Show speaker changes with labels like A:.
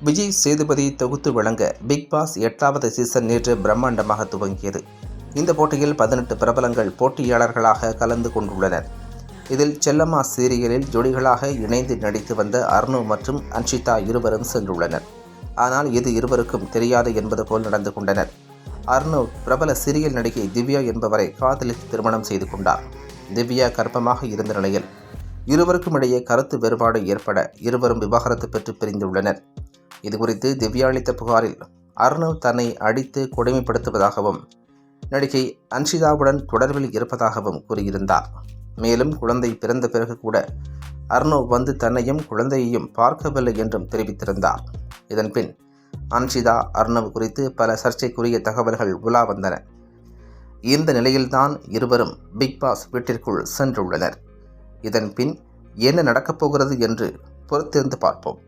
A: விஜய் சேதுபதி தொகுத்து வழங்க big pass 8வது சீசன் நேற்று பிரம்மாண்டமாக துவங்கியது. இந்த போட்டியில் 18 பிரபலங்கள் போட்டியாளர்களாக கலந்து கொண்டுள்ளனர். இதில் செல்லம்மா சீரியலில் ஜோடிகளாக இணைந்து நடித்து வந்த அர்ணு மற்றும் அன்ஷிதா இருவரும் சென்றுள்ளனர். ஆனால் இது இருவருக்கும் தெரியாது என்பது போல் நடந்து கொண்டனர். அர்ணு பிரபல சீரியல் நடிகை திவ்யா என்பவரை காதலித்து திருமணம் செய்து கொண்டார். திவ்யா கர்ப்பமாக இருந்த நிலையில் இருவருக்கும் இடையே கருத்து வேறுபாடு ஏற்பட இருவரும் விவாகரத்து பெற்று பிரிந்துள்ளனர். இதுகுறித்து திவ்யா அளித்த புகாரில் அர்ணவ் தன்னை அடித்து கொடுமைப்படுத்துவதாகவும் நடிகை அன்ஷிதாவுடன் தொடர்பில் இருப்பதாகவும் கூறியிருந்தார். மேலும் குழந்தை பிறந்த பிறகு கூட அர்ணவ் வந்து தன்னையும் குழந்தையையும் பார்க்கவில்லை என்றும் தெரிவித்திருந்தார். இதன்பின் அன்ஷிதா அர்ணவ் குறித்து பல சர்ச்சைக்குரிய தகவல்கள் உலா வந்தன. இந்த நிலையில்தான் இருவரும் பிக் பாஸ் வீட்டிற்குள் சென்றுள்ளனர். இதன் பின் என்ன நடக்கப் போகிறது என்று பொறுத்திருந்து பார்ப்போம்.